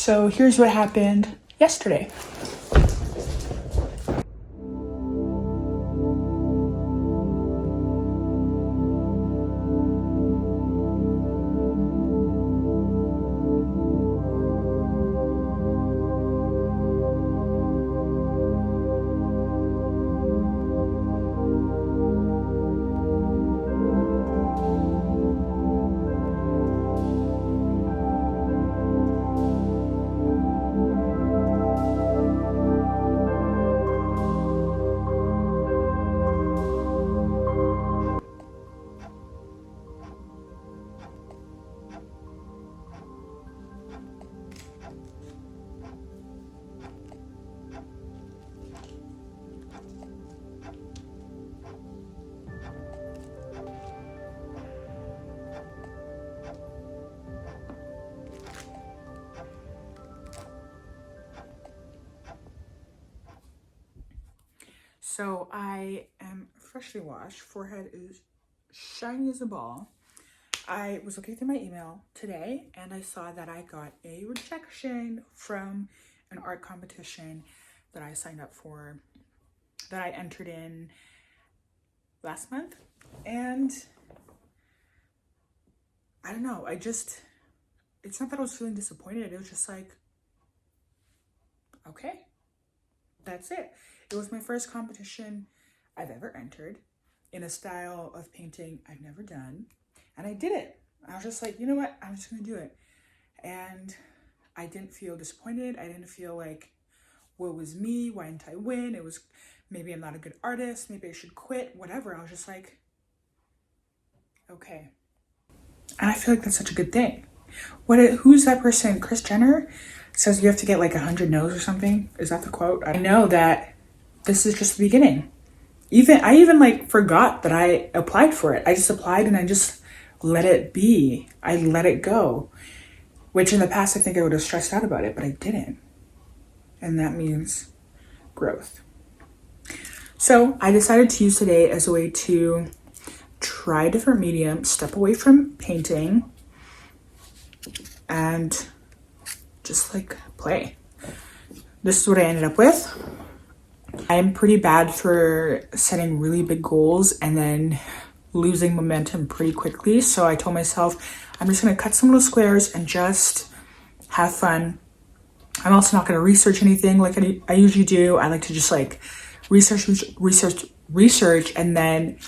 So here's what happened yesterday. So I am freshly washed. Forehead is shiny as a ball. I was looking through my email today and I saw that I got a rejection from an art competition that I signed up for, that I entered in last month. And I don't know, it's not that I was feeling disappointed. It was just like, okay, that's it. It was my first competition I've ever entered in a style of painting I've never done. And I did it. I was just like, you know what? I'm just gonna do it. And I didn't feel disappointed. I didn't feel like, woe was me, why didn't I win? It was, maybe I'm not a good artist, maybe I should quit, whatever. I was just like, okay. And I feel like that's such a good thing. Who's that person? Kris Jenner says you have to get like 100 no's or something. Is that the quote? I know that this is just the beginning. I even like forgot that I applied for it. I just applied and I just let it be. I let it go, which in the past I think I would have stressed out about it, but I didn't. And that means growth. So I decided to use today as a way to try a different medium, step away from painting, and just like play. This is what I ended up with. I'm pretty bad for setting really big goals and then losing momentum pretty quickly. So I told myself, I'm just gonna cut some little squares and just have fun. I'm also not gonna research anything like I usually do. I like to just like research and then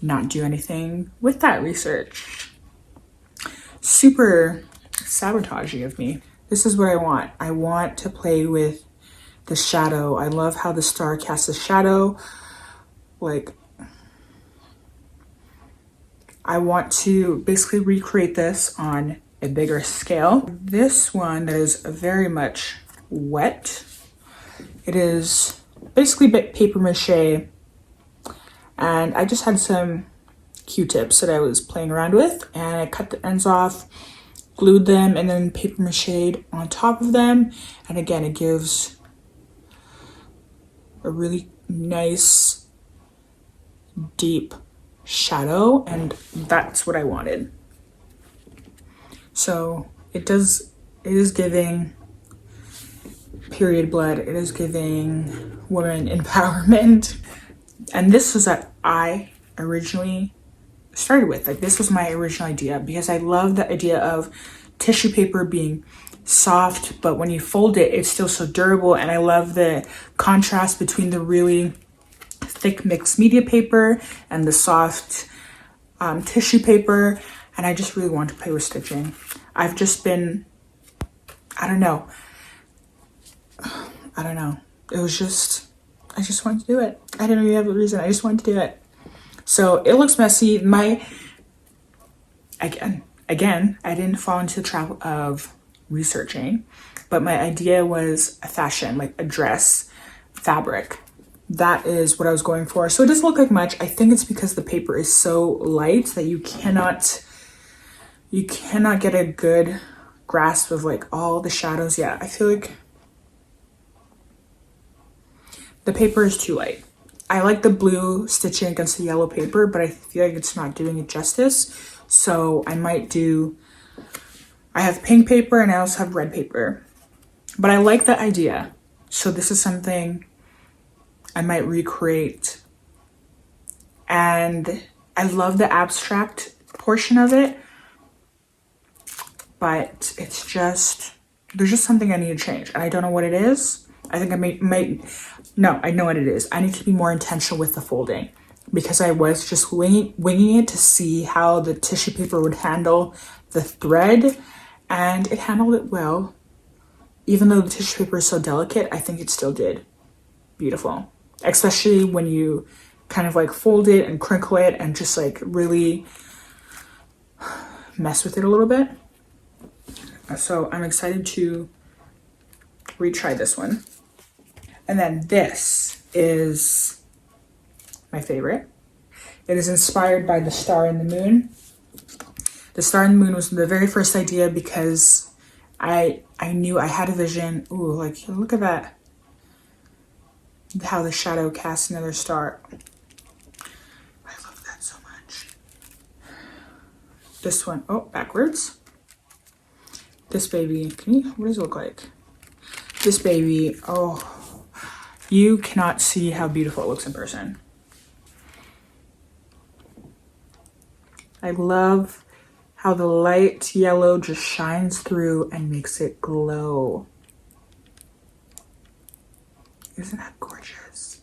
not do anything with that research. Super sabotagey of me. This is what I want. I want to play with the shadow. I love how the star casts a shadow. Like, I want to basically recreate this on a bigger scale. This one that is very much wet. It is basically paper mache. And I just had some Q-tips that I was playing around with and I cut the ends off, glued them, and then paper mache'd on top of them. And again, it gives a really nice deep shadow, and that's what I wanted. So it is giving period blood, it is giving women empowerment. And this was that I originally started with. Like, this was my original idea because I love the idea of tissue paper being soft, but when you fold it, it's still so durable. And I love the contrast between the really thick mixed media paper and the soft tissue paper. And I just really want to play with stitching. I've just been, I don't know. It was just, I just wanted to do it. I didn't really have a reason. I just wanted to do it. So it looks messy. Again, I didn't fall into the trap of researching, but my idea was a fashion, like a dress fabric. That is what I was going for. So it doesn't look like much. I think it's because the paper is so light that you cannot get a good grasp of like all the shadows. Yeah, I feel like the paper is too light. I like the blue stitching against the yellow paper, but I feel like it's not doing it justice. So I have pink paper and I also have red paper. but I like the idea. So this is something I might recreate. And I love the abstract portion of it, but it's just, there's just something I need to change. And I don't know what it is. I think I know what it is. I need to be more intentional with the folding, because I was just winging it to see how the tissue paper would handle the thread, and it handled it well. Even though the tissue paper is so delicate, I think it still did beautiful, especially when you kind of like fold it and crinkle it and just like really mess with it a little bit. So I'm excited to retry this one. And then this is my favorite. It is inspired by the Star and the Moon. The Star and the Moon was the very first idea because I knew I had a vision. Ooh, like look at that. How the shadow casts another star. I love that so much. This one, oh, backwards. This baby, what does it look like? This baby, oh, you cannot see how beautiful it looks in person. I love how the light yellow just shines through and makes it glow. Isn't that gorgeous?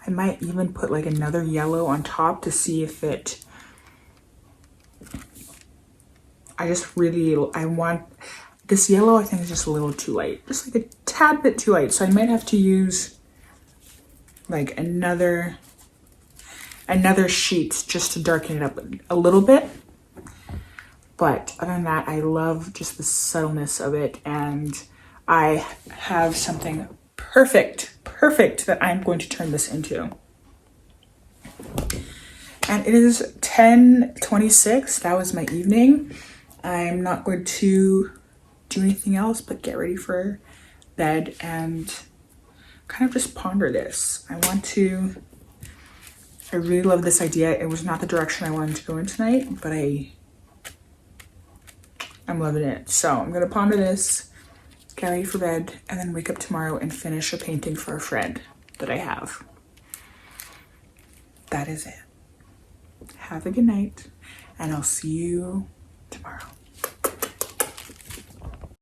I might even put like another yellow on top to see if it, I want this yellow. I think is just a little too light, just like a tad bit too light. So I might have to use like another sheet just to darken it up a little bit. But other than that, I love just the subtleness of it, and I have something perfect that I'm going to turn this into. And it is 10:26. That was my evening. I'm not going to do anything else but get ready for bed and kind of just ponder this. I really love this idea. It was not the direction I wanted to go in tonight, but I'm loving it. So I'm gonna ponder this, get ready for bed, and then wake up tomorrow and finish a painting for a friend that I have. That is it. Have a good night, and I'll see you tomorrow.